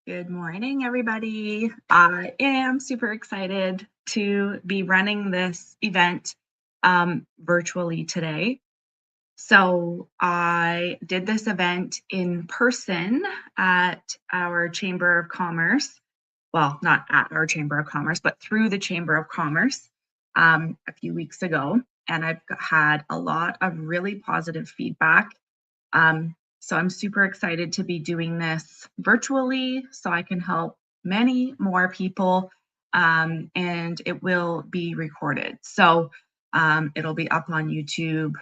Good morning, everybody. I am super excited to be running this event virtually today. So I did this event in person at our Chamber of Commerce. Well, not at our Chamber of Commerce, but through the Chamber of Commerce a few weeks ago. And I've had a lot of really positive feedback. So I'm super excited to be doing this virtually so I can help many more people, and it will be recorded. So it'll be up on YouTube,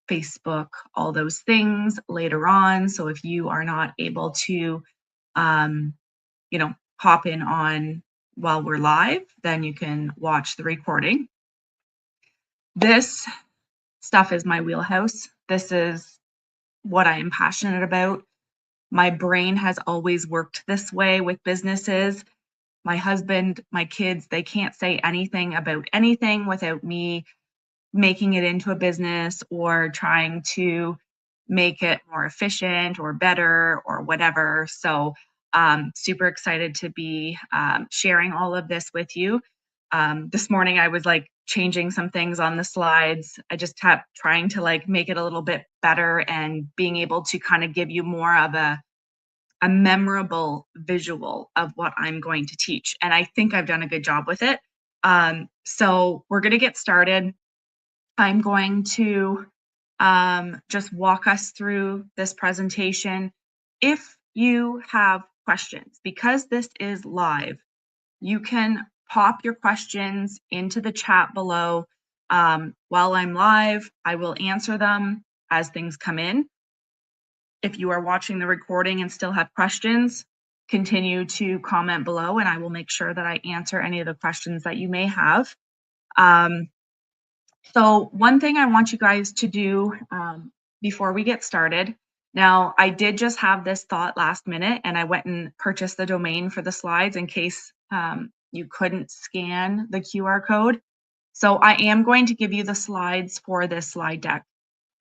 Facebook, all those things later on. So if you are not able to, um, hop in on while we're live, then you can watch the recording. This stuff is my wheelhouse. This is what I am passionate about. My brain has always worked this way with businesses. My husband, my kids, they can't say anything about anything without me making it into a business or trying to make it more efficient or better or whatever. So super excited to be sharing all of this with you. This morning I was like changing some things on the slides. I just kept trying to like make it a little bit better and being able to kind of give you more of a memorable visual of what I'm going to teach. And I think I've done a good job with it. So we're going to get started. I'm going to just walk us through this presentation. If you have questions, because this is live, you can pop your questions into the chat below. While I'm live, I will answer them as things come in. If you are watching the recording and still have questions, continue to comment below and I will make sure that I answer any of the questions that you may have. So one thing I want you guys to do before we get started, now I did just have this thought last minute and I went and purchased the domain for the slides in case you couldn't scan the QR code. So I am going to give you the slides for this slide deck.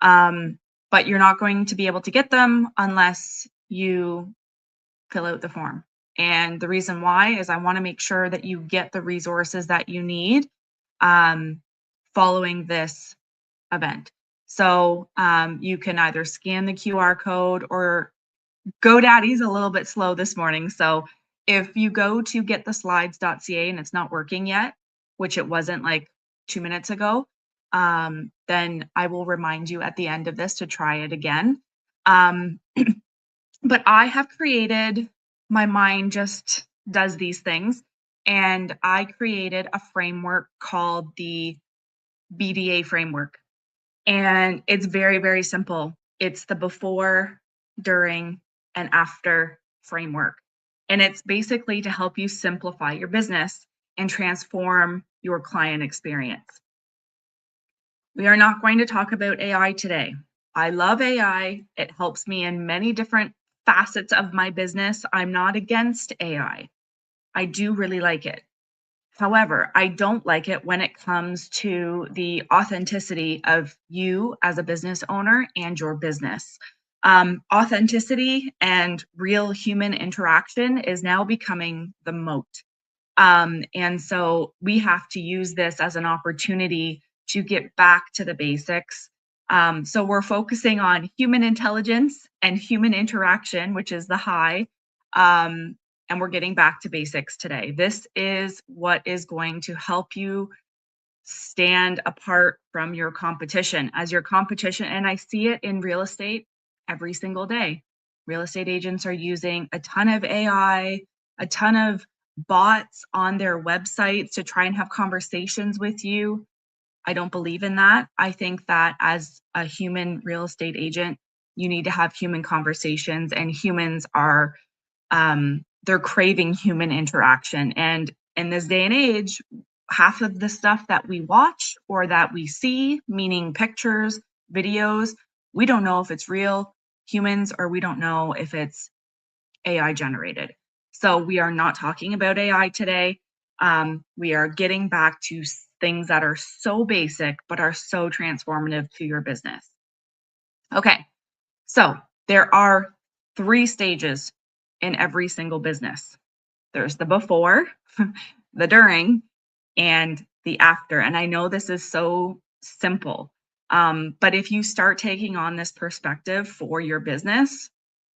But you're not going to be able to get them unless you fill out the form. And the reason why is I want to make sure that you get the resources that you need following this event. So you can either scan the QR code or GoDaddy's a little bit slow this morning. So if you go to gettheslides.ca and it's not working yet, which it wasn't like 2 minutes ago, then I will remind you at the end of this to try it again. But I have created, my mind just does these things, and I created a framework called the BDA framework. And it's very, very simple. It's the before, during, and after framework. And it's basically to help you simplify your business and transform your client experience. We are not going to talk about AI today. I love AI. It helps me in many different facets of my business. I'm not against AI. I do really like it. However, I don't like it when it comes to the authenticity of you as a business owner and your business. Authenticity and real human interaction is now becoming the moat. And so we have to use this as an opportunity to get back to the basics. So we're focusing on human intelligence and human interaction, which is the high. And we're getting back to basics today. This is what is going to help you stand apart from your competition. As your competition, and I see it in real estate every single day. Real estate agents are using a ton of AI, a ton of bots on their websites to try and have conversations with you. I don't believe in that. I think that as a human real estate agent, you need to have human conversations, and humans are they're craving human interaction. And in this day and age, half of the stuff that we watch or that we see, meaning pictures, videos, we don't know if it's real humans or we don't know if it's AI generated. So we are not talking about AI today. We are getting back to things that are so basic, but are so transformative to your business. Okay, so there are 3 stages in every single business. There's the before, the during, and the after. And I know this is so simple, but if you start taking on this perspective for your business,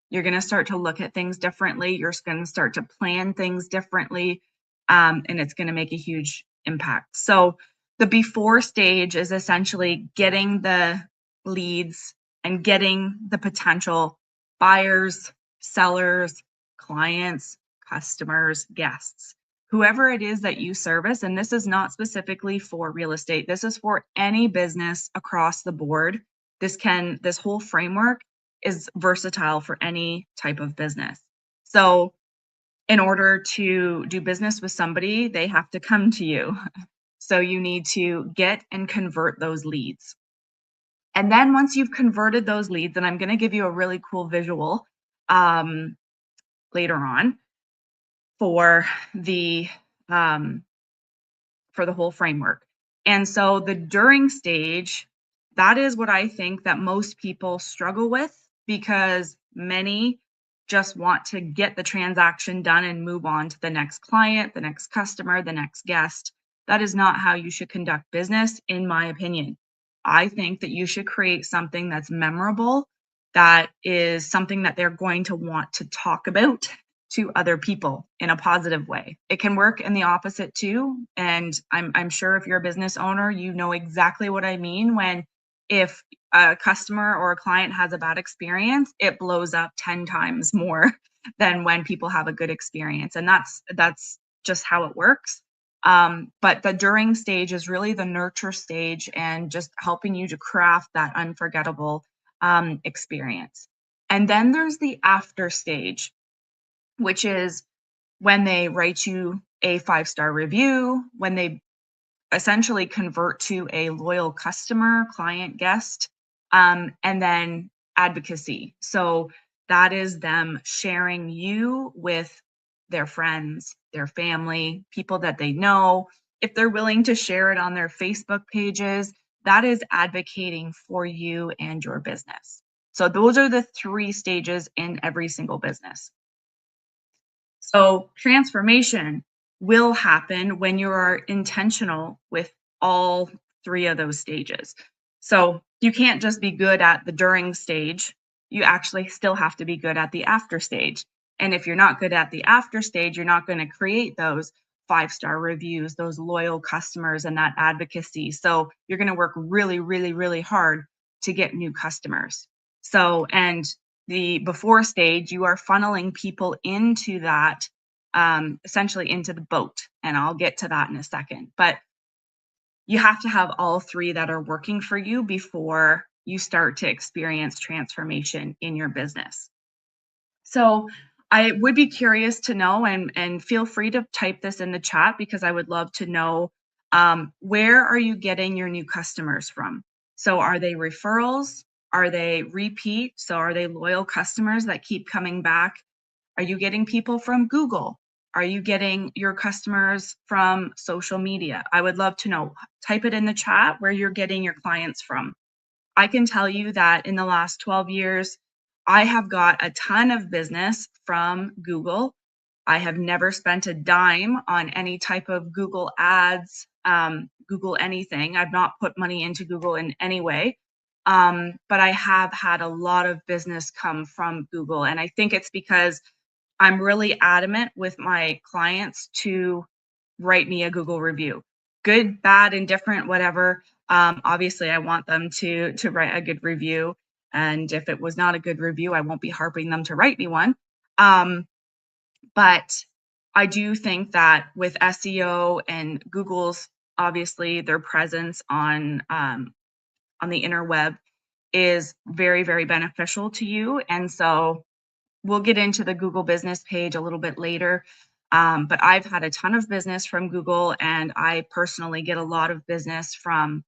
you're going to start to look at things differently. You're going to start to plan things differently, and it's going to make a huge impact. So, the before stage is essentially getting the leads and getting the potential buyers, sellers, clients, customers, guests, whoever it is that you service. And this is not specifically for real estate, this is for any business across the board. This whole framework is versatile for any type of business. So, in order to do business with somebody, they have to come to you. So, you need to get and convert those leads. And then once you've converted those leads, and I'm going to give you a really cool visual um, later on for the um, for the whole framework. And so the during stage, that is what I think that most people struggle with, because many just want to get the transaction done and move on to the next client, the next customer, the next guest. That is not how you should conduct business, in my opinion. I think that you should create something that's memorable, that is something that they're going to want to talk about to other people in a positive way. It can work in the opposite too. And I'm sure if you're a business owner, you know exactly what I mean when, if a customer or a client has a bad experience, it blows up 10 times more than when people have a good experience. And that's just how it works. But the during stage is really the nurture stage and just helping you to craft that unforgettable experience. And then there's the after stage, which is when they write you a 5-star review, when they essentially convert to a loyal customer, client, guest, and then advocacy. So that is them sharing you with their friends, their family, people that they know. If they're willing to share it on their Facebook pages, that is advocating for you and your business. So those are the 3 stages in every single business. So transformation will happen when you are intentional with all 3 of those stages. So you can't just be good at the during stage, you actually still have to be good at the after stage. And if you're not good at the after stage, you're not going to create those 5-star reviews, those loyal customers, and that advocacy. So you're going to work really, really, really hard to get new customers. So, and the before stage, you are funneling people into that, essentially into the boat. And I'll get to that in a second. But you have to have all 3 that are working for you before you start to experience transformation in your business. So I would be curious to know, and feel free to type this in the chat, because I would love to know, where are you getting your new customers from? So are they referrals? Are they repeat? So are they loyal customers that keep coming back? Are you getting people from Google? Are you getting your customers from social media? I would love to know. Type it in the chat where you're getting your clients from. I can tell you that in the last 12 years, I have got a ton of business from Google. I have never spent a dime on any type of Google ads, Google anything. I've not put money into Google in any way. But I have had a lot of business come from Google. And I think it's because I'm really adamant with my clients to write me a Google review. Good, bad, indifferent, whatever. Obviously, I want them to write a good review. And if it was not a good review, I won't be harping them to write me one. But I do think that with SEO and Google's, obviously their presence on the interweb is very, very beneficial to you. And so we'll get into the Google business page a little bit later. But I've had a ton of business from Google, and I personally get a lot of business from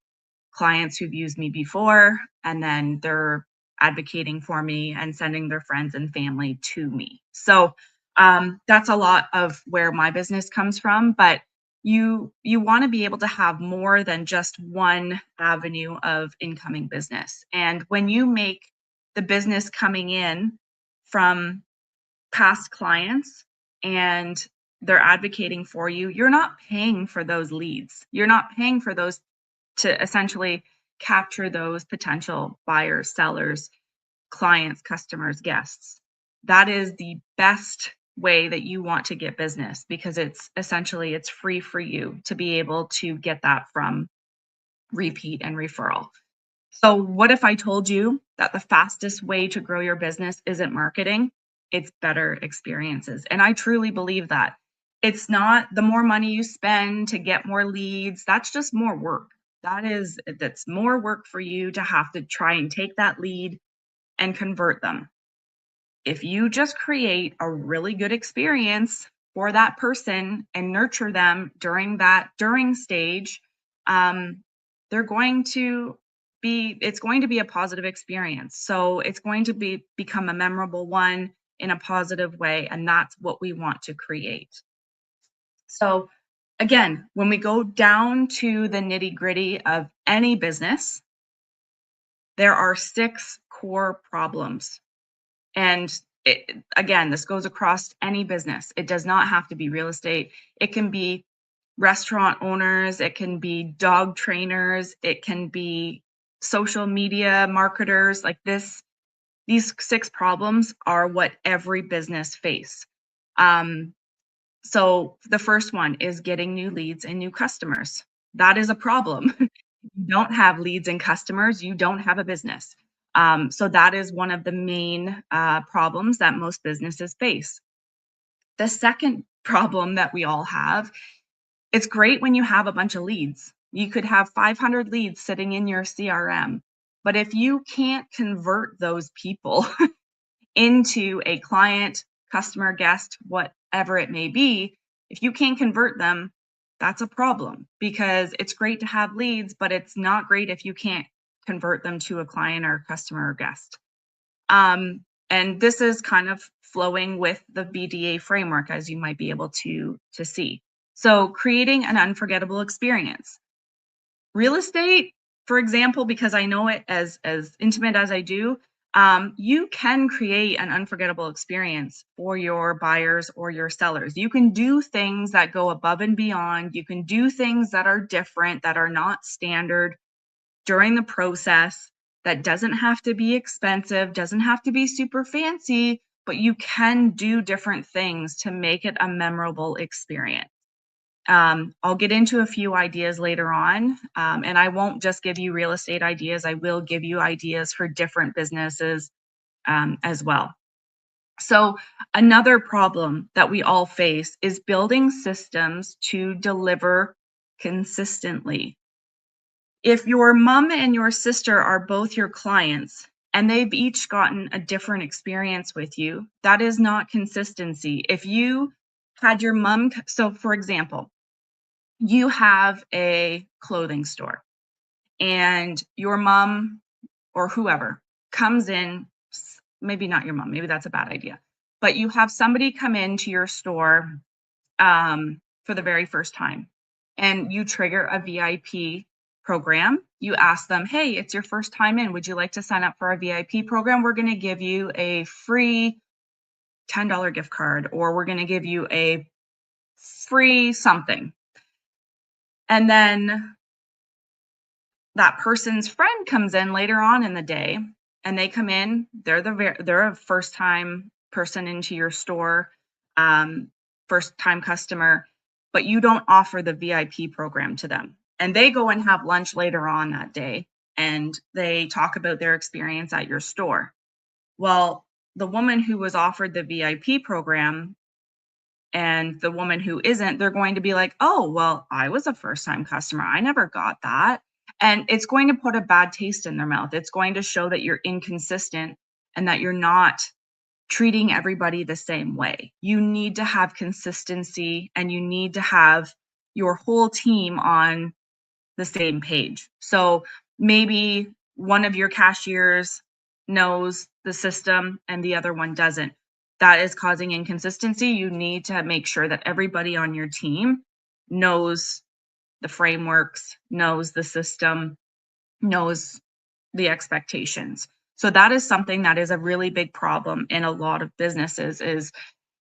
clients who've used me before, and then they're advocating for me and sending their friends and family to me. So that's a lot of where my business comes from. But you want to be able to have more than just one avenue of incoming business. And when you make the business coming in from past clients and they're advocating for you, you're not paying for those leads. You're not paying for those to essentially capture those potential buyers, sellers, clients, customers, guests. That is the best way that you want to get business because it's free for you to be able to get that from repeat and referral. So, what if I told you that the fastest way to grow your business isn't marketing? It's better experiences. And I truly believe that. It's not the more money you spend to get more leads, that's just more work. That's more work for you to have to try and take that lead and convert them. If you just create a really good experience for that person and nurture them during that during stage, um, they're going to it's going to be a positive experience. So it's going to become a memorable one in a positive way. And that's what we want to create. So again, when we go down to the nitty gritty of any business, there are 6 core problems. And again, this goes across any business. It does not have to be real estate. It can be restaurant owners, it can be dog trainers, it can be social media marketers. Like these 6 problems are what every business face. Um, so the first one is getting new leads and new customers. That is a problem. You don't have leads and customers, you don't have a business. So that is one of the main problems that most businesses face. The second problem that we all have, it's great when you have a bunch of leads. You could have 500 leads sitting in your CRM, but if you can't convert those people into a client, customer, guest, whatever it may be, if you can't convert them, that's a problem because it's great to have leads, but it's not great if you can't convert them to a client or customer or guest. And this is kind of flowing with the BDA framework, as you might be able to see. So creating an unforgettable experience. Real estate, for example, because I know it as intimate as I do, you can create an unforgettable experience for your buyers or your sellers. You can do things that go above and beyond. You can do things that are different, that are not standard during the process. That doesn't have to be expensive, doesn't have to be super fancy, but you can do different things to make it a memorable experience. I'll get into a few ideas later on, and I won't just give you real estate ideas. I will give you ideas for different businesses as well. So, another problem that we all face is building systems to deliver consistently. If your mom and your sister are both your clients and they've each gotten a different experience with you, that is not consistency. If you had your mom, so for example, you have a clothing store and your mom or whoever comes in, maybe not your mom, maybe that's a bad idea, but you have somebody come into your store for the very first time and you trigger a VIP program. You ask them, hey, it's your first time in. Would you like to sign up for a VIP program? We're going to give you a free $10 gift card, or we're going to give you a free something. And then that person's friend comes in later on in the day and they come in, they're a first time person into your store, first time customer, but you don't offer the VIP program to them. And they go and have lunch later on that day and they talk about their experience at your store. Well, the woman who was offered the VIP program and the woman who isn't, they're going to be like, oh, well, I was a first time customer. I never got that. And it's going to put a bad taste in their mouth. It's going to show that you're inconsistent and that you're not treating everybody the same way. You need to have consistency and you need to have your whole team on the same page. So maybe one of your cashiers knows the system and the other one doesn't. That is causing inconsistency. You need to make sure that everybody on your team knows the frameworks, knows the system, knows the expectations. So that is something that is a really big problem in a lot of businesses is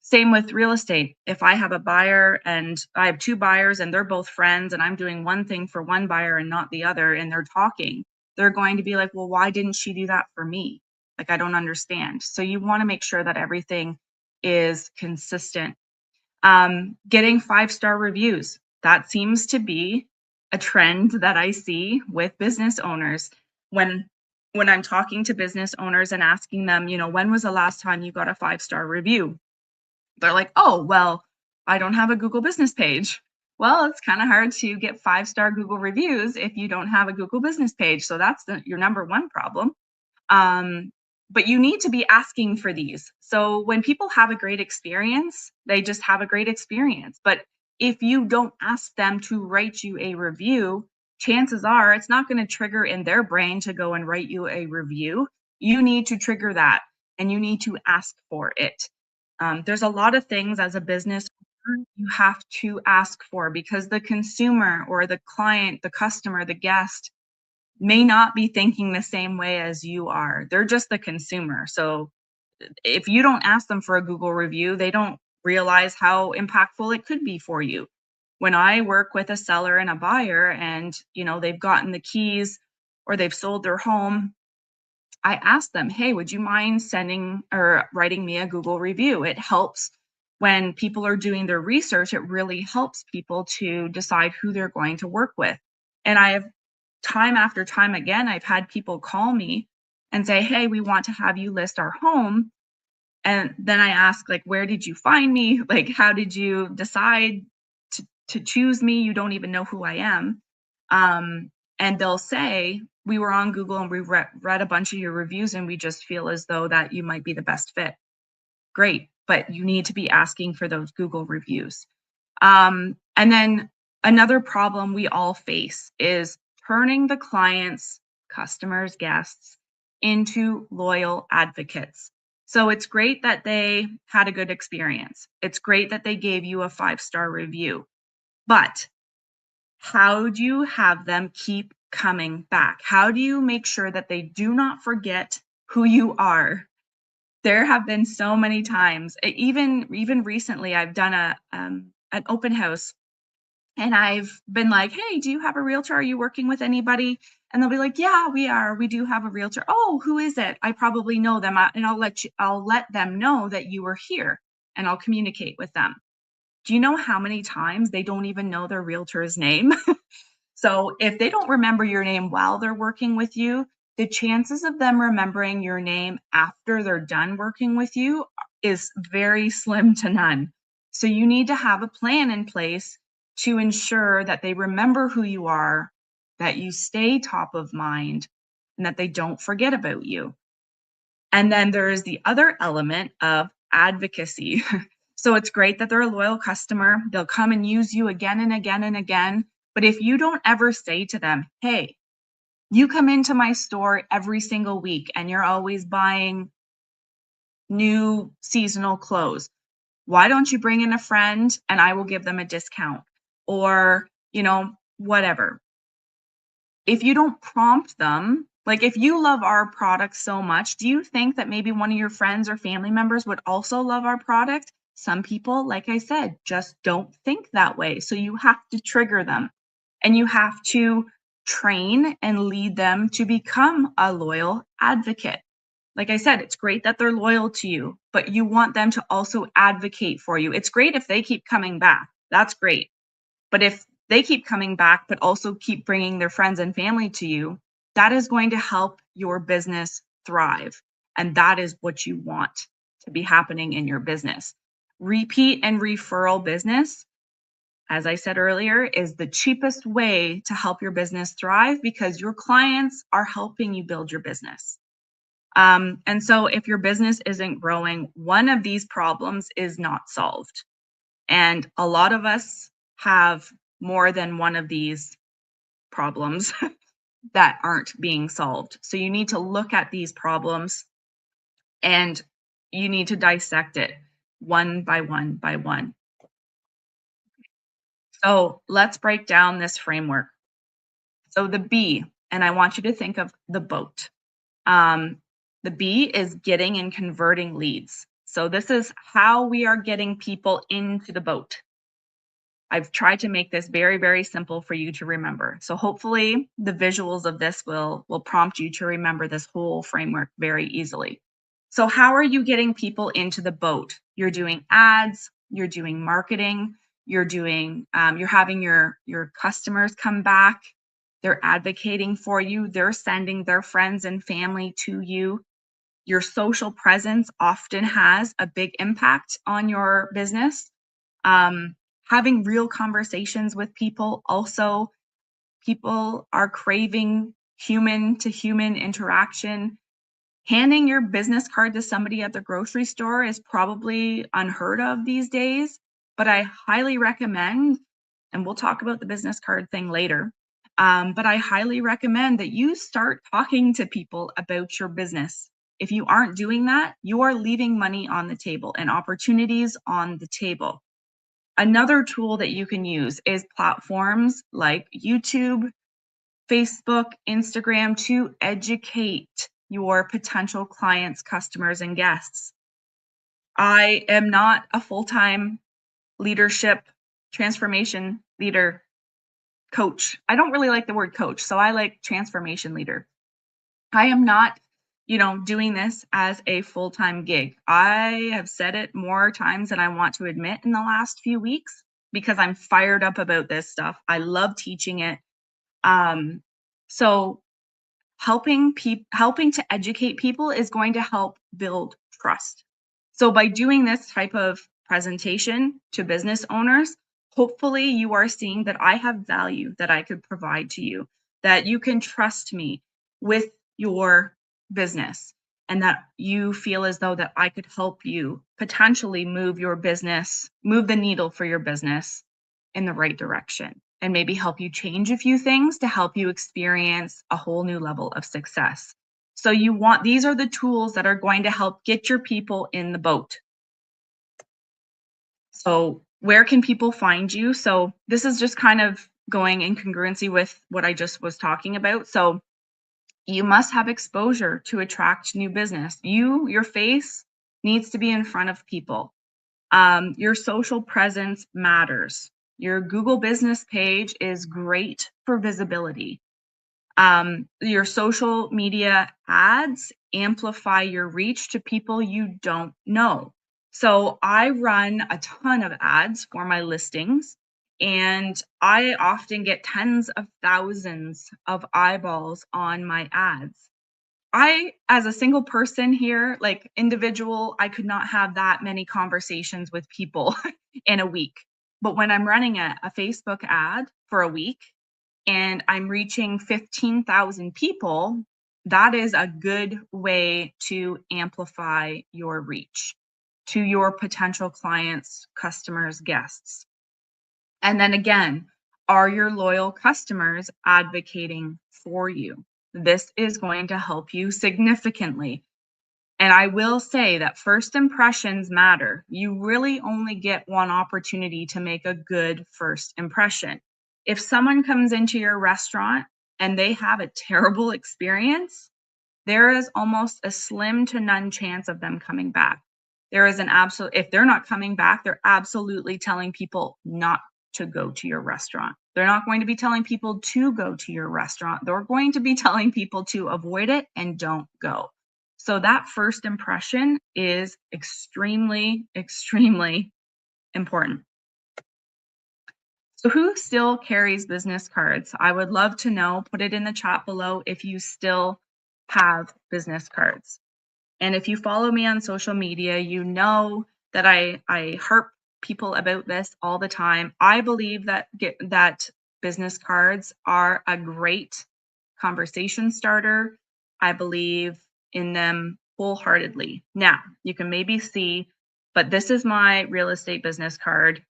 same with real estate. If I have a buyer and I have 2 buyers and they're both friends and I'm doing one thing for one buyer and not the other and they're talking, they're going to be like, "Well, why didn't she do that for me? Like, I don't understand." So you wanna make sure that everything is consistent. Getting 5-star reviews. That seems to be a trend that I see with business owners. When when I'm talking to business owners and asking them, "When was the last time you got a 5-star review?" They're like, "Oh, well, I don't have a Google business page." Well, it's kinda hard to get 5-star Google reviews if you don't have a Google business page, so that's your number 1 problem. Um, but you need to be asking for these. So when people have a great experience, they just have a great experience. But if you don't ask them to write you a review, chances are it's not going to trigger in their brain to go and write you a review. You need to trigger that and you need to ask for it. There's a lot of things as a business owner you have to ask for because the consumer or the client, the customer, the guest may not be thinking the same way as you are. They're just the consumer. So if you don't ask them for a Google review, they don't realize how impactful it could be for you. When I work with a seller and a buyer and, they've gotten the keys or they've sold their home, I ask them, "Hey, would you mind sending or writing me a Google review?" It helps when people are doing their research, it really helps people to decide who they're going to work with. And I have time after time again, I've had people call me and say, "Hey, we want to have you list our home." And then I ask, like, "Where did you find me? Like, how did you decide to choose me? You don't even know who I am." And they'll say, "We were on Google and we read a bunch of your reviews and we just feel as though that you might be the best fit." Great, but you need to be asking for those Google reviews. And then another problem we all face is turning the clients, customers, guests into loyal advocates. So it's great that they had a good experience. It's great that they gave you a 5-star review. But how do you have them keep coming back? How do you make sure that they do not forget who you are? There have been so many times, even recently, I've done an open house and I've been like, "Hey, do you have a realtor? Are you working with anybody?" And they'll be like, "Yeah, we are. We do have a realtor." "Oh, who is it? I probably know them." And I'll let them know that you were here and I'll communicate with them. Do you know how many times they don't even know their realtor's name? So if they don't remember your name while they're working with you, the chances of them remembering your name after they're done working with you is very slim to none. So you need to have a plan in place to ensure that they remember who you are, that you stay top of mind, and that they don't forget about you. And then there is the other element of advocacy. So it's great that they're a loyal customer. They'll come and use you again and again and again. But if you don't ever say to them, "Hey, you come into my store every single week and you're always buying new seasonal clothes, why don't you bring in a friend and I will give them a discount?" Or, whatever. If you don't prompt them, like if you love our product so much, do you think that maybe one of your friends or family members would also love our product? Some people, like I said, just don't think that way. So you have to trigger them and you have to train and lead them to become a loyal advocate. Like I said, it's great that they're loyal to you, but you want them to also advocate for you. It's great if they keep coming back. That's great. But if they keep coming back, but also keep bringing their friends and family to you, that is going to help your business thrive. And that is what you want to be happening in your business. Repeat and referral business, as I said earlier, is the cheapest way to help your business thrive because your clients are helping you build your business. And so if your business isn't growing, one of these problems is not solved. And a lot of us have more than one of these problems that aren't being solved. So you need to look at these problems and you need to dissect it one by one by one. So let's break down this framework. So the B, and I want you to think of the boat. Um, The B is getting and converting leads. So this is how we are getting people into the boat. I've tried to make this very, very simple for you to remember. So hopefully the visuals of this will prompt you to remember this whole framework very easily. So how are you getting people into the boat? You're doing ads, you're doing marketing, you're having your customers come back, they're advocating for you, they're sending their friends and family to you. Your social presence often has a big impact on your business. Um, Having real conversations with people also, people are craving human to human interaction. Handing your business card to somebody at the grocery store is probably unheard of these days, but I highly recommend, and we'll talk about the business card thing later, but I highly recommend that you start talking to people about your business. If you aren't doing that, you are leaving money on the table and opportunities on the table. Another tool that you can use is platforms like YouTube, Facebook, Instagram to educate your potential clients, customers, and guests. I am not a full-time leadership transformation leader coach. I don't really like the word coach, so I like transformation leader. I am not, doing this as a full-time gig. I have said it more times than I want to admit in the last few weeks because I'm fired up about this stuff. I love teaching it. So helping to educate people is going to help build trust. So by doing this type of presentation to business owners, hopefully you are seeing that I have value that I could provide to you, that you can trust me with your business, and that you feel as though that I could help you potentially move your business, move the needle for your business in the right direction, and maybe help you change a few things to help you experience a whole new level of success. So these are the tools that are going to help get your people in the boat. So where can people find you? So this is just kind of going in congruency with what I just was talking about. So you must have exposure to attract new business. Your face needs to be in front of people. Your social presence matters. Your Google business page is great for visibility. Your social media ads amplify your reach to people you don't know. So I run a ton of ads for my listings, and I often get tens of thousands of eyeballs on my ads. As a single person here, like individual, I could not have that many conversations with people in a week. But when I'm running a Facebook ad for a week and I'm reaching 15,000 people, that is a good way to amplify your reach to your potential clients, customers, guests. And then again, are your loyal customers advocating for you? This is going to help you significantly. And I will say that first impressions matter. You really only get one opportunity to make a good first impression. If someone comes into your restaurant and they have a terrible experience, there is almost a slim to none chance of them coming back. There is an absolute, if they're not coming back, they're absolutely telling people not to go to your restaurant. They're not going to be telling people to go to your restaurant. They're going to be telling people to avoid it and don't go. So that first impression is extremely, extremely important. So who still carries business cards? I would love to know. Put it in the chat below if you still have business cards. And if you follow me on social media, you know that I harp people about this all the time. I believe that business cards are a great conversation starter. I believe in them wholeheartedly. Now, you can maybe see, but this is my real estate business card.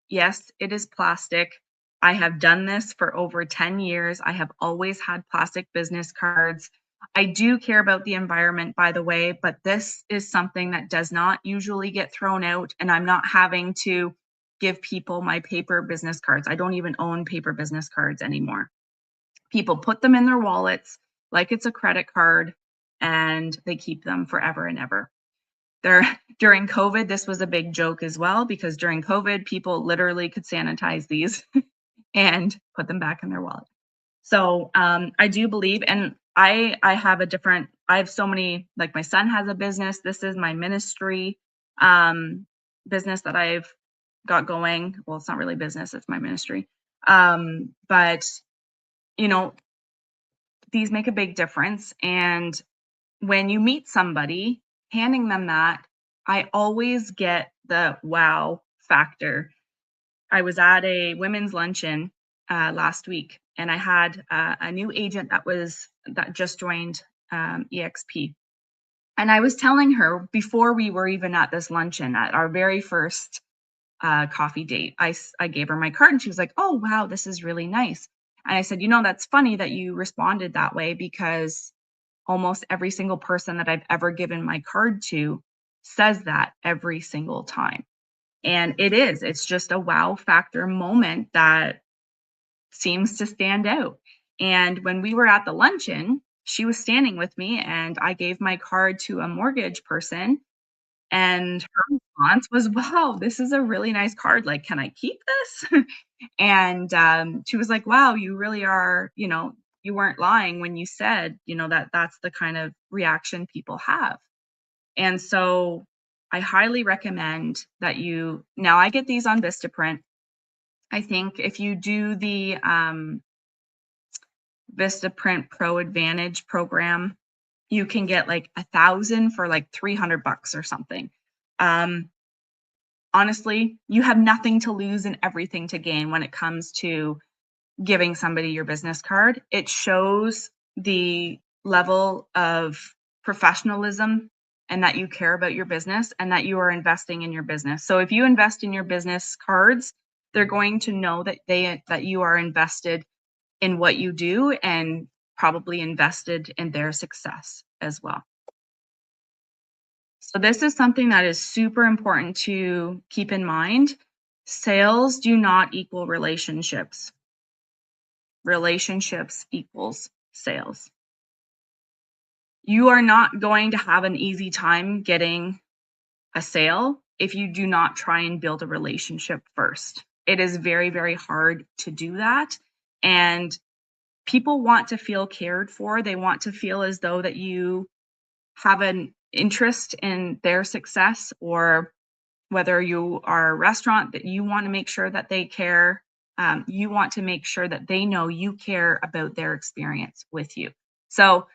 Yes, it is plastic. I have done this for over 10 years. I have always had plastic business cards. I do care about the environment, by the way, but this is something that does not usually get thrown out, and I'm not having to give people my paper business cards. I don't even own paper business cards anymore. People put them in their wallets like it's a credit card, and they keep them forever and ever. There during COVID, this was a big joke as well because during COVID, people literally could sanitize these and put them back in their wallet. So I do believe, and I have a different. I have so many. Like my son has a business. This is my ministry business that I've got going. Well, it's not really business; it's my ministry. But you know, these make a big difference. And when you meet somebody, handing them that, I always get the wow factor. I was at a women's luncheon last week, and I had a new agent that just joined EXP, and I was telling her before we were even at this luncheon, at our very first coffee date, I gave her my card, and she was like, "Oh wow, this is really nice." And I said, that's funny that you responded that way because almost every single person that I've ever given my card to says that every single time. And it's just a wow factor moment that seems to stand out. And when we were at the luncheon, she was standing with me and I gave my card to a mortgage person. And her response was, "Wow, this is a really nice card. Like, can I keep this?" And she was like, "Wow, you really are, you weren't lying when you said, that that's the kind of reaction people have." And so I highly recommend that now I get these on Vistaprint. I think if you do the Vistaprint Pro Advantage program, you can get like 1,000 for like $300 or something. Um, Honestly, you have nothing to lose and everything to gain when it comes to giving somebody your business card. It shows the level of professionalism and that you care about your business and that you are investing in your business. So if you invest in your business cards, they're going to know that you are invested in what you do and probably invested in their success as well. So this is something that is super important to keep in mind. Sales do not equal relationships. Relationships equals sales. You are not going to have an easy time getting a sale if you do not try and build a relationship first. It is very, very hard to do that. And people want to feel cared for. They want to feel as though that you have an interest in their success, or whether you are a restaurant, that you want to make sure that they care. You want to make sure that they know you care about their experience with you. So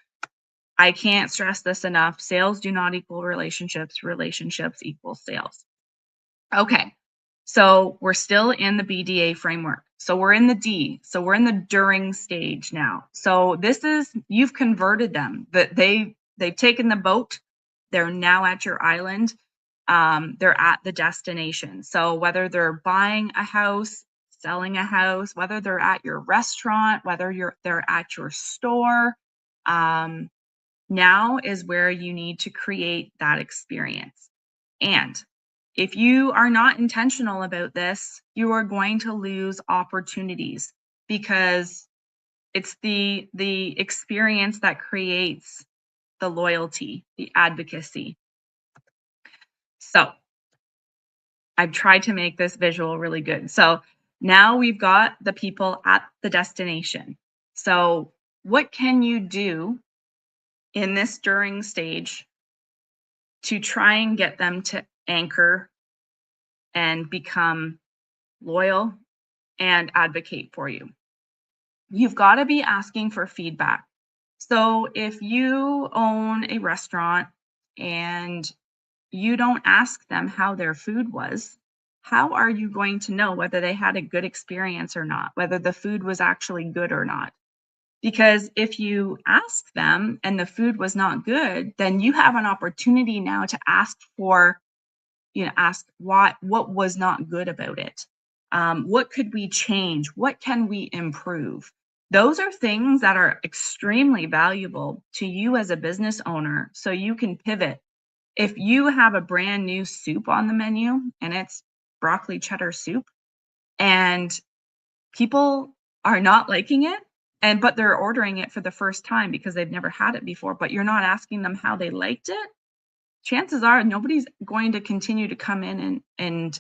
I can't stress this enough. Sales do not equal relationships. Relationships equal sales. Okay. So we're still in the BDA framework. So we're in the D. So we're in the during stage now. So you've converted them. That they've taken the boat. They're now at your island. They're at the destination. So whether they're buying a house, selling a house, whether they're at your restaurant, they're at your store, now is where you need to create that experience. And if you are not intentional about this, you are going to lose opportunities because it's the experience that creates the loyalty, the advocacy. So I've tried to make this visual really good. So now we've got the people at the destination. So what can you do in this during stage to try and get them to anchor and become loyal and advocate for you? You've got to be asking for feedback. So if you own a restaurant and you don't ask them how their food was, how are you going to know whether they had a good experience or not, whether the food was actually good or not? Because if you ask them and the food was not good, then you have an opportunity now to ask what was not good about it. What could we change? What can we improve? Those are things that are extremely valuable to you as a business owner so you can pivot. If you have a brand new soup on the menu and it's broccoli cheddar soup and people are not liking it but they're ordering it for the first time because they've never had it before, but you're not asking them how they liked it, chances are nobody's going to continue to come in and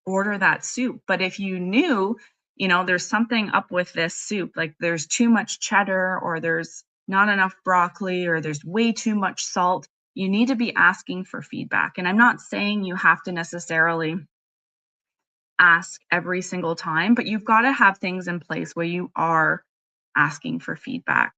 order that soup. But if you knew, there's something up with this soup, like there's too much cheddar or there's not enough broccoli or there's way too much salt, you need to be asking for feedback. And I'm not saying you have to necessarily ask every single time, but you've got to have things in place where you are asking for feedback.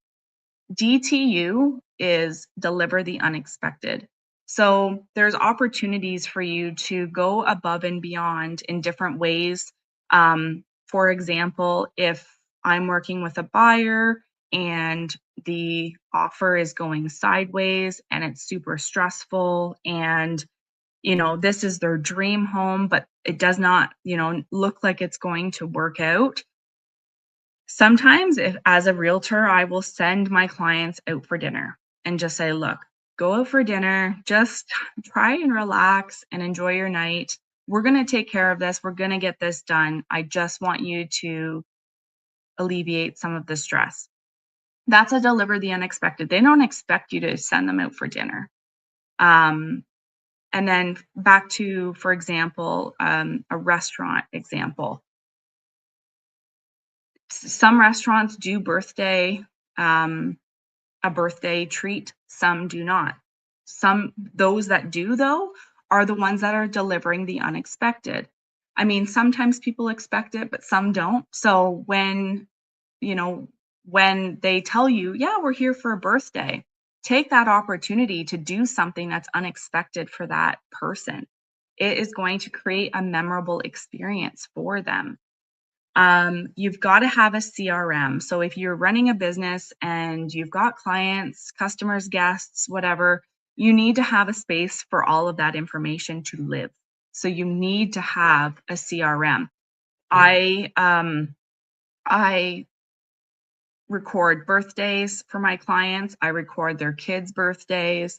DTU is deliver the unexpected. So there's opportunities for you to go above and beyond in different ways. For example, if I'm working with a buyer and the offer is going sideways and it's super stressful and this is their dream home, but it does not, look like it's going to work out. Sometimes if as a realtor, I will send my clients out for dinner and just say, "Look, go out for dinner, just try and relax and enjoy your night. We're gonna take care of this. We're gonna get this done. I just want you to alleviate some of the stress." That's a deliver the unexpected. They don't expect you to send them out for dinner. Um, and then back to, for example, a restaurant example. Some restaurants do um, a birthday treat, some do not. Those that do though are the ones that are delivering the unexpected. I mean, sometimes people expect it, but some don't. So you know, when they tell you, yeah, we're here for a birthday, take that opportunity to do something that's unexpected for that person. It is going to create a memorable experience for them. You've got to have a CRM. So if you're running a business and you've got clients, customers, guests, whatever, you need to have a space for all of that information to live. So you need to have a CRM. I record birthdays for my clients. I record their kids' birthdays,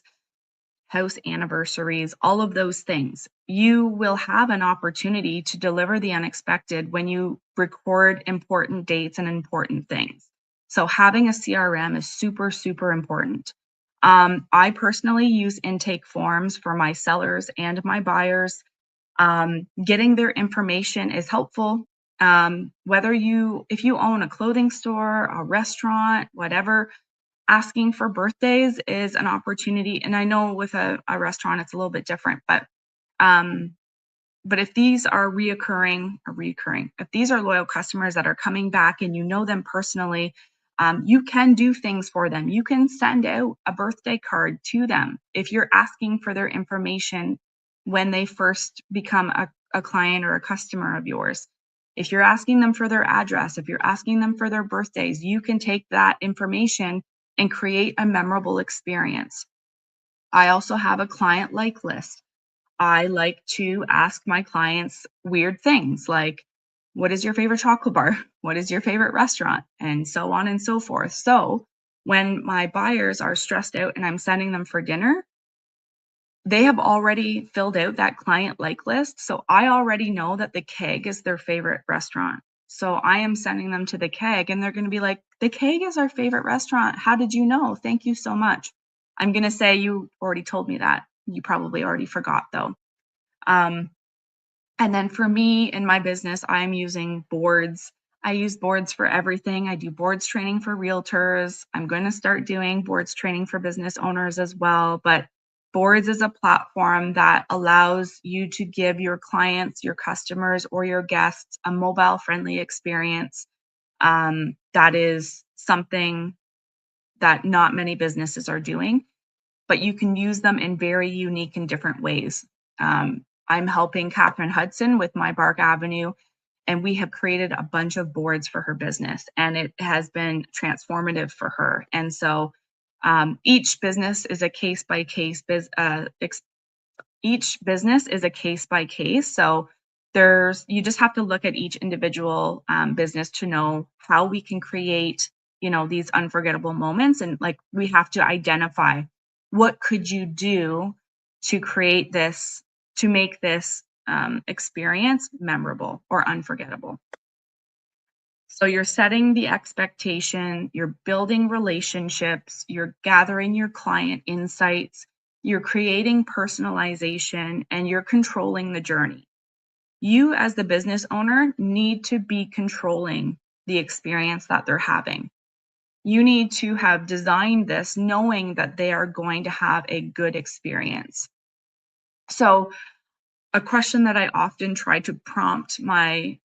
house anniversaries, all of those things. You will have an opportunity to deliver the unexpected when you record important dates and important things. So having a CRM is super, super important. I personally use intake forms for my sellers and my buyers. Getting their information is helpful. If you own a clothing store, a restaurant, whatever, asking for birthdays is an opportunity, and I know with a restaurant, it's a little bit different, um, but if these are if these are loyal customers that are coming back and you know them personally, you can do things for them. You can send out a birthday card to them if you're asking for their information when they first become a client or a customer of yours. If you're asking them for their address, if you're asking them for their birthdays, you can take that information and create a memorable experience. I also have a client like list. I like to ask my clients weird things like, what is your favorite chocolate bar? What is your favorite restaurant? And so on and so forth. So when my buyers are stressed out and I'm sending them for dinner, they have already filled out that client like list. So I already know that the Keg is their favorite restaurant. So I am sending them to the Keg and they're going to be like, the Keg is our favorite restaurant. How did you know? Thank you so much. I'm going to say, you already told me that. You probably already forgot though. Um, and then for me in my business, I'm using boards. I use boards for everything. I do boards training for realtors. I'm going to start doing boards training for business owners as well. But boards is a platform that allows you to give your clients, your customers, or your guests a mobile friendly experience. That is something that not many businesses are doing, but you can use them in very unique and different ways. I'm helping Catherine Hudson with My Bark Avenue, and we have created a bunch of boards for her business, and it has been transformative for her. And so each business is a case by case each business is a case by case. So you just have to look at each individual business to know how we can create, these unforgettable moments. And like, we have to identify what could you do to create this, to make this experience memorable or unforgettable. So you're setting the expectation, you're building relationships, you're gathering your client insights, you're creating personalization, and you're controlling the journey. You, as the business owner, need to be controlling the experience that they're having. You need to have designed this knowing that they are going to have a good experience. So, a question that I often try to prompt my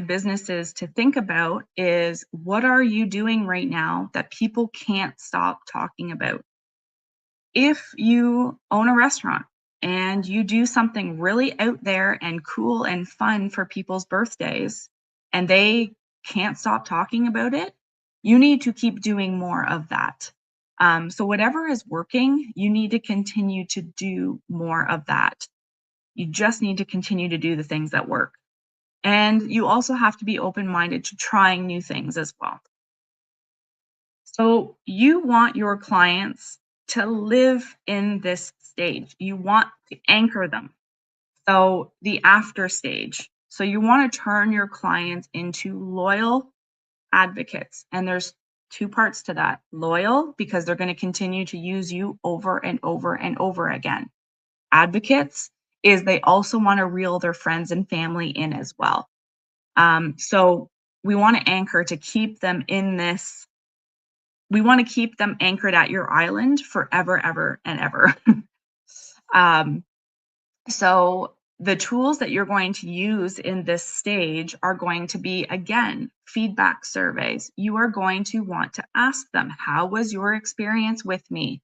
businesses to think about is, what are you doing right now that people can't stop talking about? If you own a restaurant and you do something really out there and cool and fun for people's birthdays and they can't stop talking about it, you need to keep doing more of that. So, whatever is working, you need to continue to do more of that. You just need to continue to do the things that work. And you also have to be open minded to trying new things as well. So you want your clients to live in this stage. You want to anchor them. So the after stage. So you want to turn your clients into loyal advocates. And there's two parts to that. Loyal, because they're going to continue to use you over and over and over again. Advocates is they also want to reel their friends and family in as well. So we want to anchor to keep them in this. We want to keep them anchored at your island forever, ever, and ever. um, so the tools that you're going to use in this stage are going to be, again, feedback surveys. You are going to want to ask them, how was your experience with me?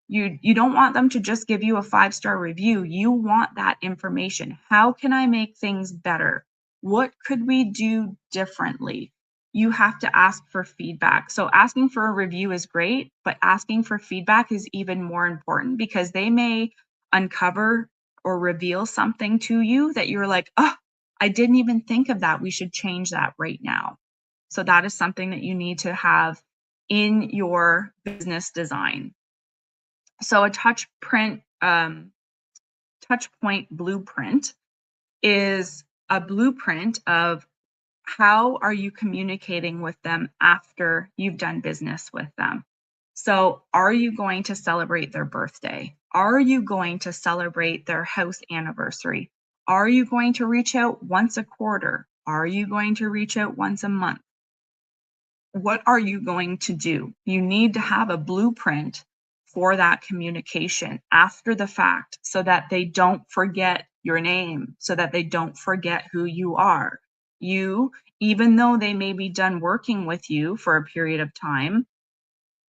You don't want them to just give you a 5-star review. You want that information. How can I make things better? What could we do differently? You have to ask for feedback. So asking for a review is great, but asking for feedback is even more important because they may uncover or reveal something to you that you're like, "Oh, I didn't even think of that. We should change that right now." So that is something that you need to have in your business design. So a touch point blueprint is a blueprint of how are you communicating with them after you've done business with them. So are you going to celebrate their birthday? Are you going to celebrate their house anniversary? Are you going to reach out once a quarter? Are you going to reach out once a month? What are you going to do? You need to have a blueprint for that communication after the fact so that they don't forget your name, so that they don't forget who you are. You, even though they may be done working with you for a period of time,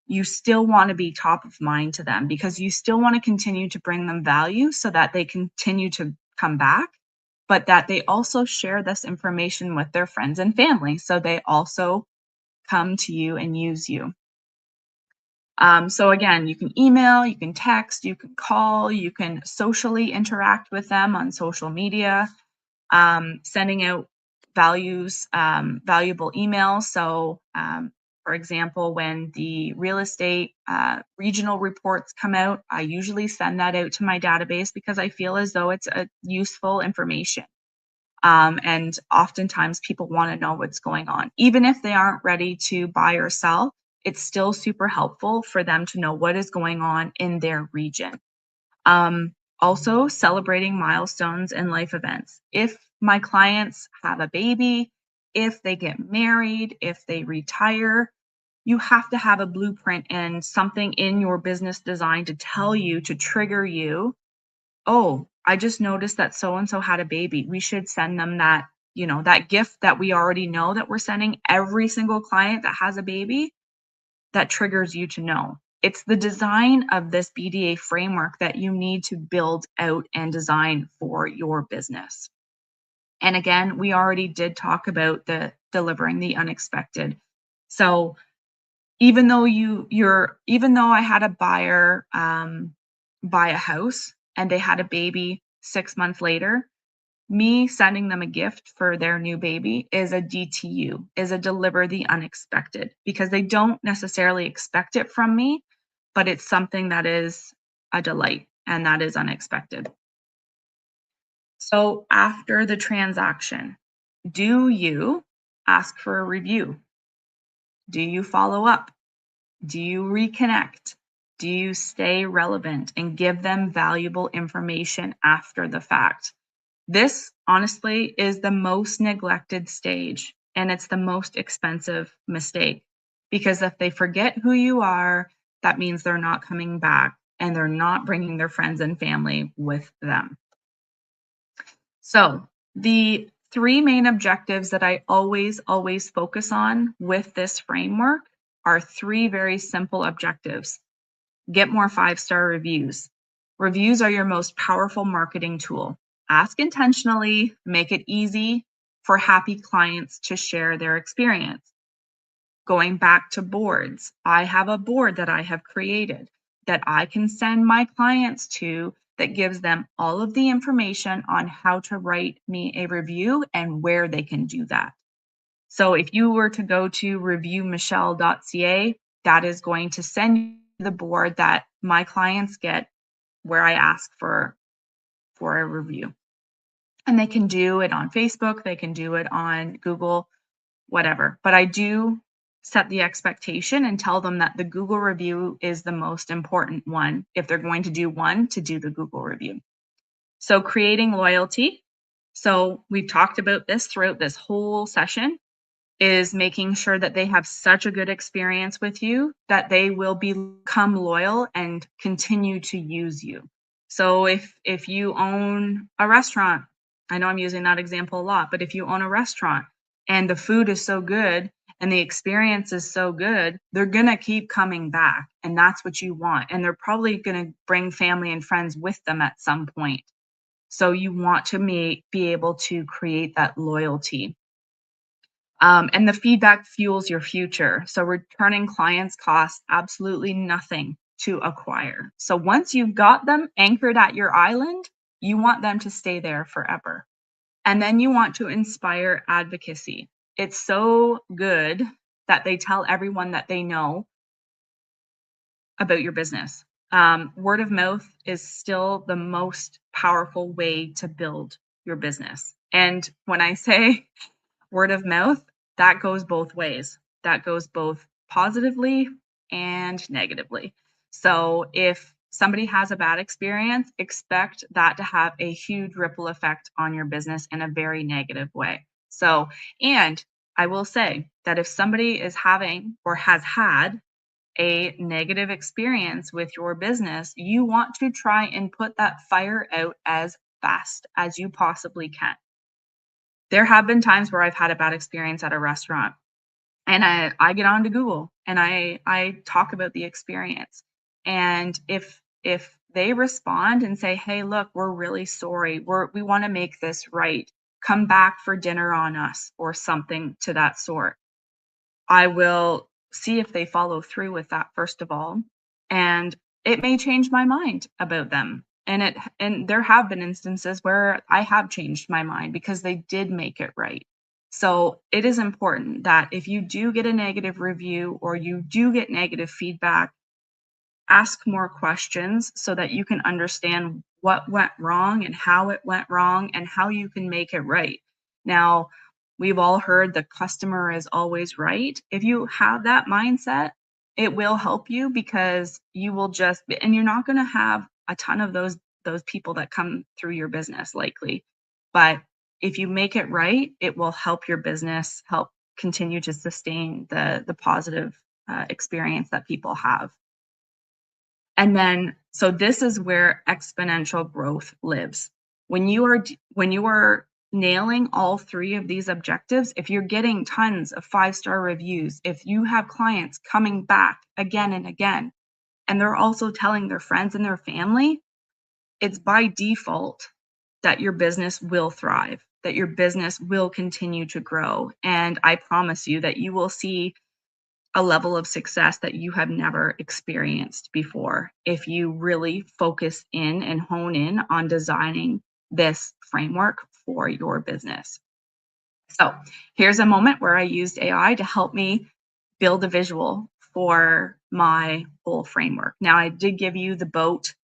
you still want to be top of mind to them because you still want to continue to bring them value so that they continue to come back, but that they also share this information with their friends and family. So they also come to you and use you. So again, you can email, you can text, you can call, you can socially interact with them on social media, sending out valuable emails. So, for example, when the real estate regional reports come out, I usually send that out to my database because I feel as though it's a useful information. And oftentimes people want to know what's going on. Even if they aren't ready to buy or sell, it's still super helpful for them to know what is going on in their region. Also, celebrating milestones and life events. If my clients have a baby, if they get married, if they retire, you have to have a blueprint and something in your business design to tell you, to trigger you. Oh, I just noticed that so and so had a baby. We should send them that gift that we already know that we're sending every single client that has a baby. That triggers you to know. It's the design of this BDA framework that you need to build out and design for your business. And again, we already did talk about the delivering the unexpected. So even though I had a buyer buy a house and they had a baby 6 months later, me sending them a gift for their new baby is a DTU, is a deliver the unexpected, because they don't necessarily expect it from me, but it's something that is a delight and that is unexpected. So after the transaction, do you ask for a review? Do you follow up? Do you reconnect? Do you stay relevant and give them valuable information after the fact? This, honestly, is the most neglected stage, and it's the most expensive mistake because if they forget who you are, that means they're not coming back and they're not bringing their friends and family with them. So, the three main objectives that I always focus on with this framework are three very simple objectives. Get more five-star reviews. Reviews are your most powerful marketing tool. Ask intentionally, make it easy for happy clients to share their experience. Going back to boards, I have a board that I have created that I can send my clients to that gives them all of the information on how to write me a review and where they can do that. So if you were to go to reviewmichelle.ca, that is going to send you the board that my clients get where I ask for a review. And they can do it on Facebook, they can do it on Google, whatever. But I do set the expectation and tell them that the Google review is the most important one. If they're going to do one, to do the Google review. So creating loyalty. So we've talked about this throughout this whole session is making sure that they have such a good experience with you that they will become loyal and continue to use you. So if you own a restaurant, I know I'm using that example a lot, but if you own a restaurant and the food is so good and the experience is so good, they're going to keep coming back, and that's what you want. And they're probably going to bring family and friends with them at some point. So you want to be able to create that loyalty. And the feedback fuels your future. So returning clients costs absolutely nothing to acquire. So once you've got them anchored at your island, you want them to stay there forever. And then you want to inspire advocacy. It's so good that they tell everyone that they know about your business. Word of mouth is still the most powerful way to build your business. And when I say word of mouth, that goes both ways. That goes both positively and negatively. So if somebody has a bad experience, expect that to have a huge ripple effect on your business in a very negative way. So, and I will say that if somebody is having or has had a negative experience with your business, you want to try and put that fire out as fast as you possibly can. There have been times where I've had a bad experience at a restaurant and I get onto Google and I talk about the experience. And if they respond and say, "Hey, look, we're really sorry. We want to make this right. Come back for dinner on us," or something to that sort. I will see if they follow through with that first of all, and it may change my mind about them. And there have been instances where I have changed my mind because they did make it right. So it is important that if you do get a negative review or you do get negative feedback, ask more questions so that you can understand what went wrong and how it went wrong and how you can make it right. Now, we've all heard the customer is always right. If you have that mindset, it will help you because you will just and you're not going to have a ton of those people that come through your business likely. But if you make it right, it will help your business help continue to sustain the positive experience that people have. And then, so this is where exponential growth lives. When you are nailing all three of these objectives, if you're getting tons of five-star reviews, if you have clients coming back again and again, and they're also telling their friends and their family, it's by default that your business will thrive, that your business will continue to grow. And I promise you that you will see a level of success that you have never experienced before if you really focus in and hone in on designing this framework for your business. So here's a moment where I used AI to help me build a visual for my whole framework. Now, I did give you the boat,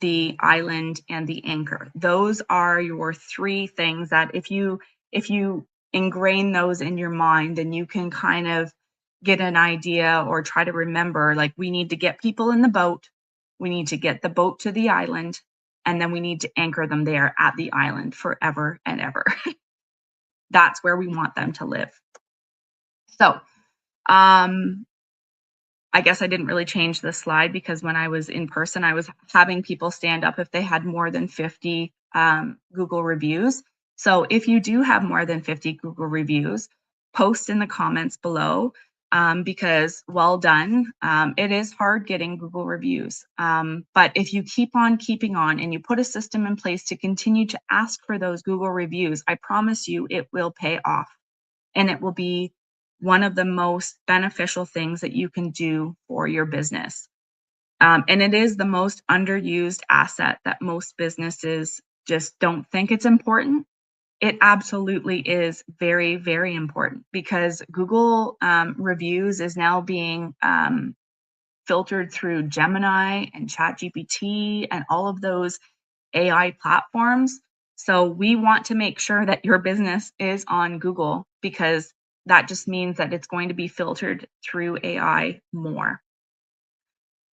the island, and the anchor. Those are your three things that if you ingrain those in your mind, and you can kind of get an idea or try to remember, like, we need to get people in the boat, we need to get the boat to the island, and then we need to anchor them there at the island forever and ever. That's where we want them to live. So, um, I guess I didn't really change this slide because when I was in person, I was having people stand up if they had more than 50 Google reviews. So if you do have more than 50 Google reviews, post in the comments below, because well done. It is hard getting Google reviews. But if you keep on keeping on and you put a system in place to continue to ask for those Google reviews, I promise you it will pay off, and it will be one of the most beneficial things that you can do for your business. And it is the most underused asset that most businesses just don't think it's important. It absolutely is very, very important because Google reviews is now being filtered through Gemini and ChatGPT and all of those AI platforms. So we want to make sure that your business is on Google because that just means that it's going to be filtered through AI more.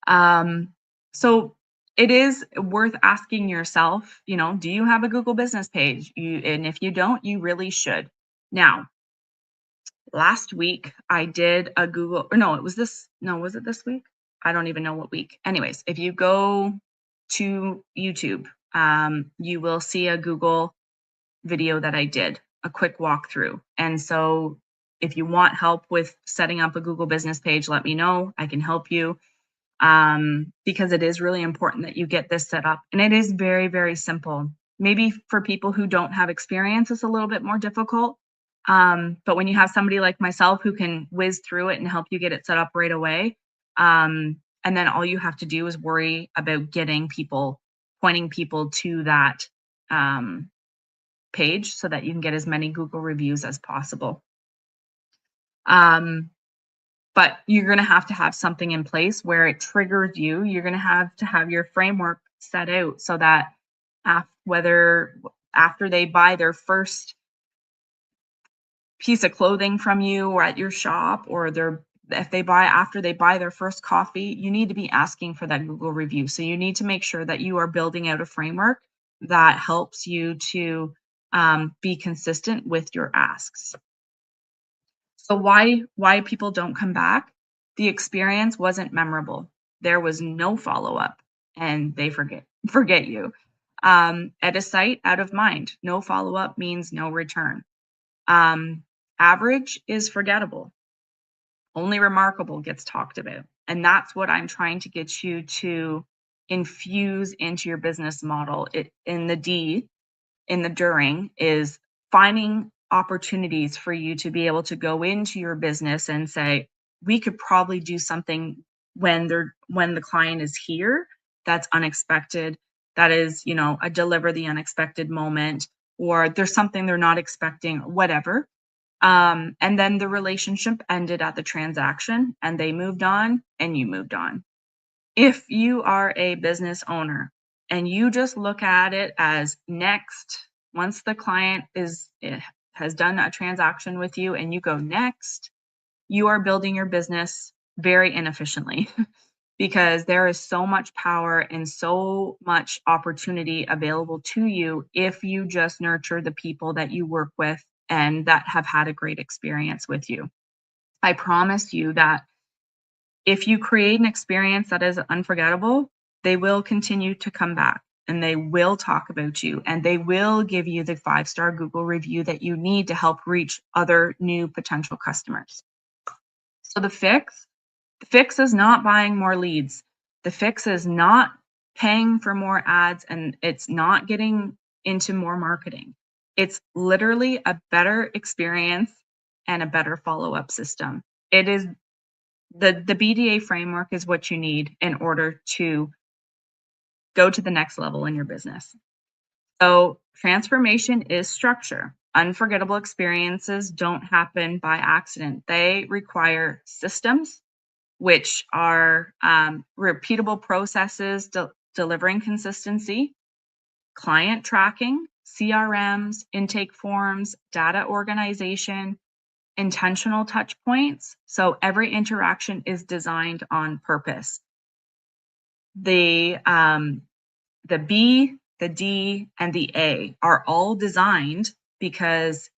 So it is worth asking yourself, do you have a Google business page? And if you don't, you really should. Now, last week I did a Google, or no, was it this week? I don't even know what week. Anyways, if you go to YouTube, you will see a Google video that I did, a quick walkthrough. And so if you want help with setting up a Google business page, let me know. I can help you, because it is really important that you get this set up. And it is very, very simple. Maybe for people who don't have experience, it's a little bit more difficult. But when you have somebody like myself who can whiz through it and help you get it set up right away, and then all you have to do is worry about pointing people to that page so that you can get as many Google reviews as possible. But you're going to have something in place where it triggers you. You're going to have your framework set out so that whether after they buy their first piece of clothing from you or at your shop, or after they buy their first coffee, you need to be asking for that Google review. So you need to make sure that you are building out a framework that helps you to be consistent with your asks. So why people don't come back? The experience wasn't memorable. There was no follow-up, and they forget you. Out of sight, out of mind. No follow-up means no return. Average is forgettable. Only remarkable gets talked about. And that's what I'm trying to get you to infuse into your business model. In the during is finding opportunities for you to be able to go into your business and say, we could probably do something when the client is here that's unexpected, that is, a deliver the unexpected moment, or there's something they're not expecting, whatever. And then the relationship ended at the transaction and they moved on and you moved on. If you are a business owner and you just look at it as next, once the client has done a transaction with you and you go next, you are building your business very inefficiently because there is so much power and so much opportunity available to you if you just nurture the people that you work with and that have had a great experience with you. I promise you that if you create an experience that is unforgettable, they will continue to come back and they will talk about you and they will give you the 5-star Google review that you need to help reach other new potential customers. So the fix is not buying more leads. The fix is not paying for more ads, and it's not getting into more marketing. It's literally a better experience and a better follow-up system. It is the BDA framework is what you need in order to go to the next level in your business. So transformation is structure. Unforgettable experiences don't happen by accident. They require systems, which are repeatable processes delivering consistency, client tracking, CRMs, intake forms, data organization, intentional touch points. So every interaction is designed on purpose. The B, the D, and the A are all designed because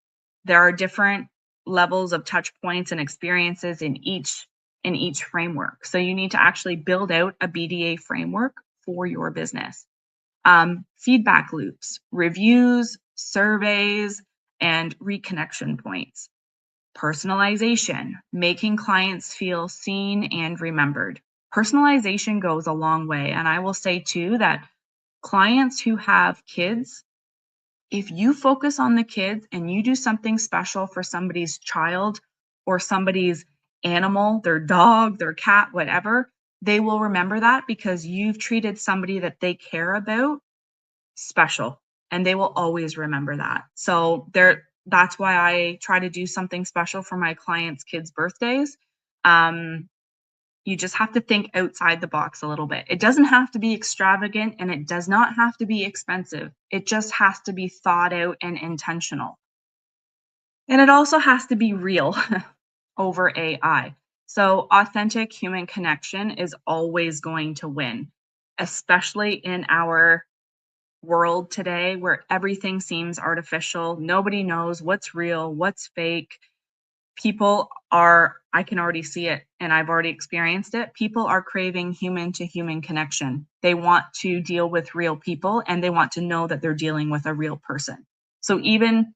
there are different levels of touch points and experiences in each framework. So you need to actually build out a BDA framework for your business. Feedback loops, reviews, surveys, and reconnection points. Personalization, making clients feel seen and remembered. Personalization goes a long way. And I will say too that clients who have kids, if you focus on the kids and you do something special for somebody's child or somebody's animal, their dog, their cat, whatever, they will remember that because you've treated somebody that they care about special, and they will always remember that. So that's why I try to do something special for my clients' kids' birthdays. You just have to think outside the box a little bit. It doesn't have to be extravagant and it does not have to be expensive. It just has to be thought out and intentional. And it also has to be real over AI. So authentic human connection is always going to win, especially in our world today where everything seems artificial. Nobody knows what's real, what's fake. I can already see it and I've already experienced it. People are craving human to human connection. They want to deal with real people and they want to know that they're dealing with a real person. So even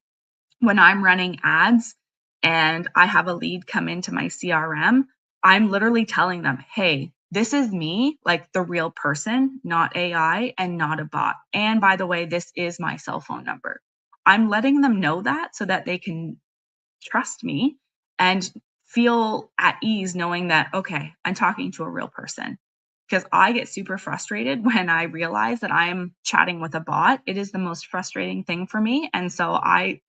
when I'm running ads and I have a lead come into my CRM, I'm literally telling them, hey, this is me, like the real person, not AI and not a bot. And by the way, this is my cell phone number. I'm letting them know that so that they can trust me and feel at ease knowing that, okay, I'm talking to a real person. Because I get super frustrated when I realize that I'm chatting with a bot. It is the most frustrating thing for me. And so I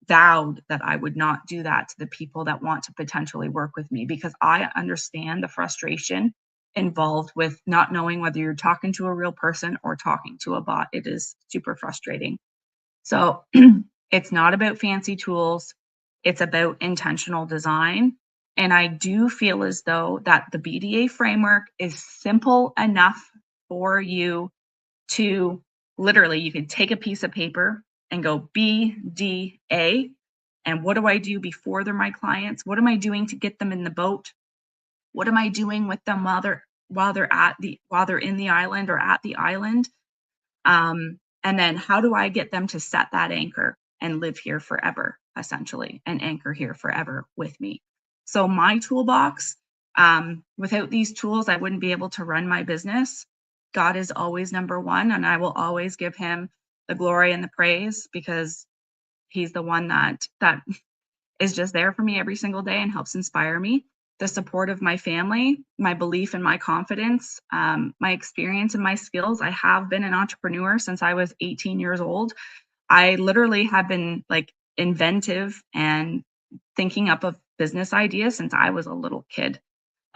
vowed that I would not do that to the people that want to potentially work with me because I understand the frustration involved with not knowing whether you're talking to a real person or talking to a bot. It is super frustrating. So it's not about fancy tools, it's about intentional design. And I do feel as though that the BDA framework is simple enough for you to literally, you can take a piece of paper and go BDA. And what do I do before they're my clients? What am I doing to get them in the boat? What am I doing with them while they're in the island or at the island? And then how do I get them to set that anchor and live here forever, essentially, and anchor here forever with me? So my toolbox, without these tools, I wouldn't be able to run my business. God is always number one, and I will always give him the glory and the praise because he's the one that is just there for me every single day and helps inspire me. The support of my family, my belief in my confidence, my experience and my skills. I have been an entrepreneur since I was 18 years old. I literally have been like inventive and thinking up of business ideas since I was a little kid.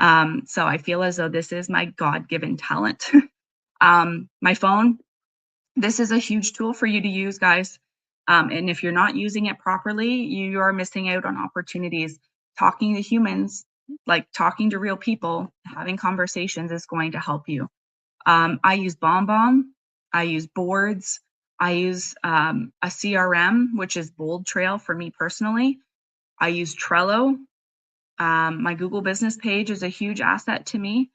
So I feel as though this is my God-given talent. My phone, this is a huge tool for you to use, guys. And if you're not using it properly, you are missing out on opportunities. Talking to humans, like talking to real people, having conversations is going to help you. I use BombBomb. I use boards. I use a CRM, which is Bold Trail for me personally. I use Trello. My Google business page is a huge asset to me.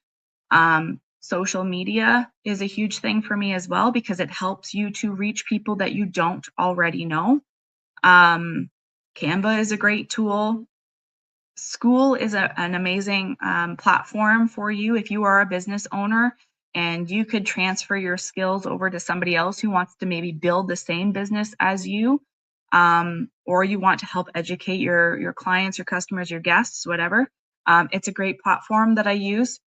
Social media is a huge thing for me as well because it helps you to reach people that you don't already know. Canva is a great tool. School is an amazing platform for you if you are a business owner and you could transfer your skills over to somebody else who wants to maybe build the same business as you, or you want to help educate your clients, your customers, your guests, whatever. It's a great platform that I use.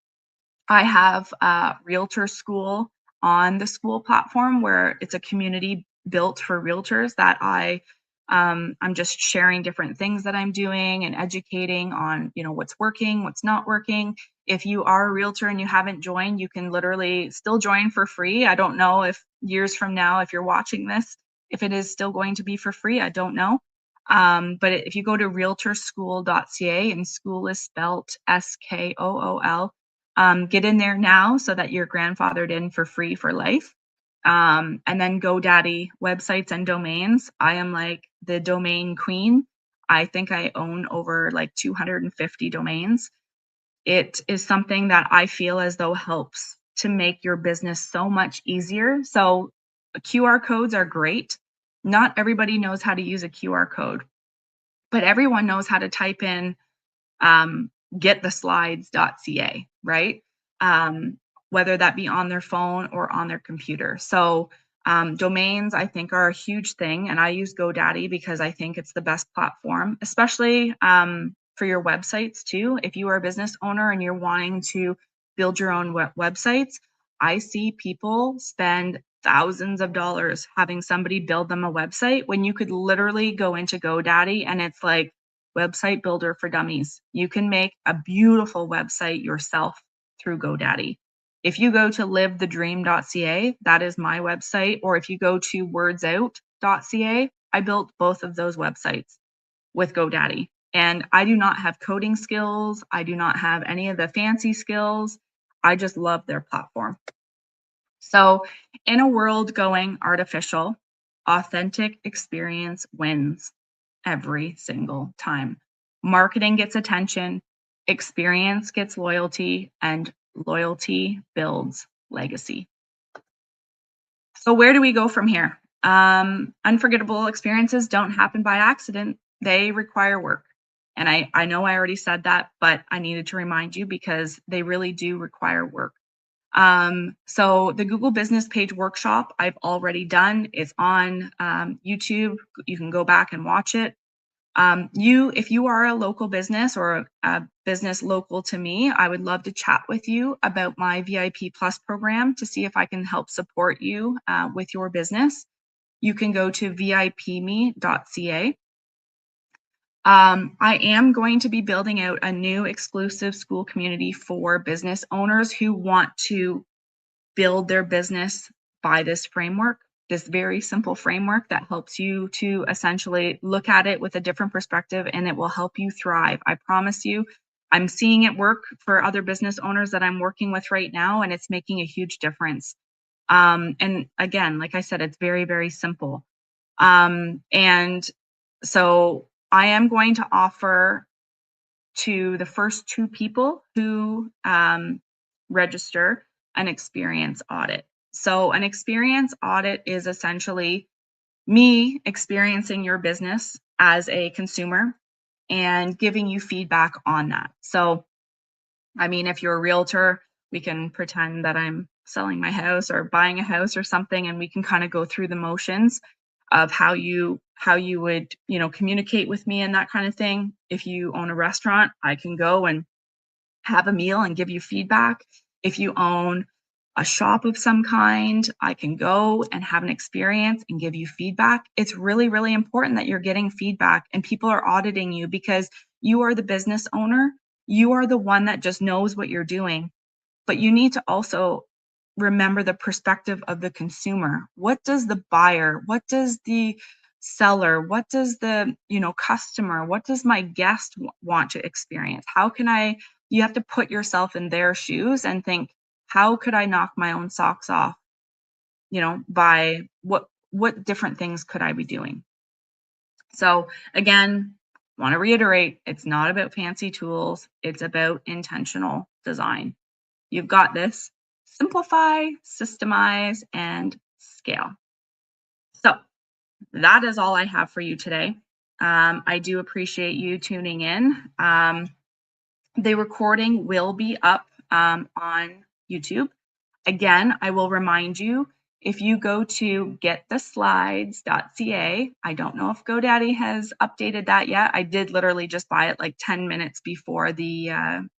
I have a realtor school on the school platform where it's a community built for realtors that I'm just sharing different things that I'm doing and educating on, what's working, what's not working. If you are a realtor and you haven't joined, you can literally still join for free. I don't know if years from now, if you're watching this, If it is still going to be for free, I don't know. But if you go to realtorschool.ca, and school is spelt SKOOL, get in there now so that you're grandfathered in for free for life. And then GoDaddy websites and domains. I am like the domain queen. I think I own over like 250 domains. It is something that I feel as though helps to make your business so much easier. So QR codes are great. Not everybody knows how to use a QR code, but everyone knows how to type in gettheslides.ca, right? Um, Whether that be on their phone or on their computer. So domains, I think, are a huge thing. And I use GoDaddy because I think it's the best platform, especially for your websites too. If you are a business owner and you're wanting to build your own websites, I see people spend thousands of dollars having somebody build them a website when you could literally go into GoDaddy and it's like website builder for dummies. You can make a beautiful website yourself through GoDaddy. If you go to livethedream.ca, that is my website, or if you go to wordsout.ca, I built both of those websites with GoDaddy. And I do not have coding skills. I do not have any of the fancy skills. I just love their platform. So, in a world going artificial, authentic experience wins every single time. Marketing gets attention, experience gets loyalty, and loyalty builds legacy. So, where do we go from here? Unforgettable experiences don't happen by accident, they require work. And I know I already said that, but I needed to remind you because they really do require work. So the Google Business Page Workshop I've already done. It's on YouTube. You can go back and watch it. If you are a local business or a business local to me, I would love to chat with you about my VIP Plus program to see if I can help support you with your business. You can go to vipme.ca. I am going to be building out a new exclusive school community for business owners who want to build their business by this framework, this very simple framework that helps you to essentially look at it with a different perspective, and it will help you thrive. I promise you, I'm seeing it work for other business owners that I'm working with right now, and it's making a huge difference. And again, like I said, it's very, very simple. And so I am going to offer to the first 2 people who register an experience audit. So an experience audit is essentially me experiencing your business as a consumer and giving you feedback on that. So, I mean, if you're a realtor, we can pretend that I'm selling my house or buying a house or something, and we can kind of go through the motions of how you would, communicate with me and that kind of thing. If you own a restaurant, I can go and have a meal and give you feedback. If you own a shop of some kind, I can go and have an experience and give you feedback. It's really, really important that you're getting feedback and people are auditing you because you are the business owner. You are the one that just knows what you're doing. But you need to also remember the perspective of the consumer. What does the buyer, what does the seller, what does the, customer, what does my guest want to experience? You have to put yourself in their shoes and think, how could I knock my own socks off? By what different things could I be doing? So again, want to reiterate, it's not about fancy tools, it's about intentional design. You've got this. Simplify, systemize, and scale. So that is all I have for you today. I do appreciate you tuning in. The recording will be up on YouTube. Again, I will remind you, if you go to gettheslides.ca, I don't know if GoDaddy has updated that yet. I did literally just buy it like 10 minutes before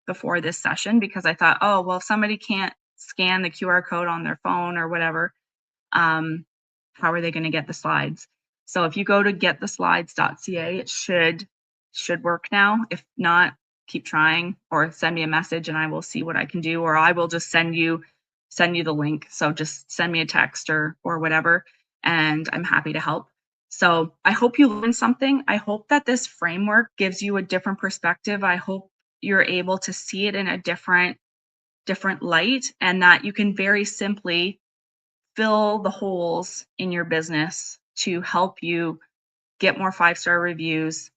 before this session because I thought, oh, well, if somebody can't scan the QR code on their phone or whatever, how are they going to get the slides? So if you go to gettheslides.ca, it should work now. If not, keep trying or send me a message and I will see what I can do, or I will just send you the link. So just send me a text or whatever. and I'm happy to help. So I hope you learned something. I hope that this framework gives you a different perspective. I hope you're able to see it in a different light, and that you can very simply fill the holes in your business to help you get more five-star reviews,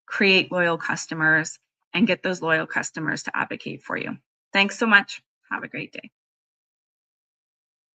create loyal customers, and get those loyal customers to advocate for you. Thanks so much. Have a great day.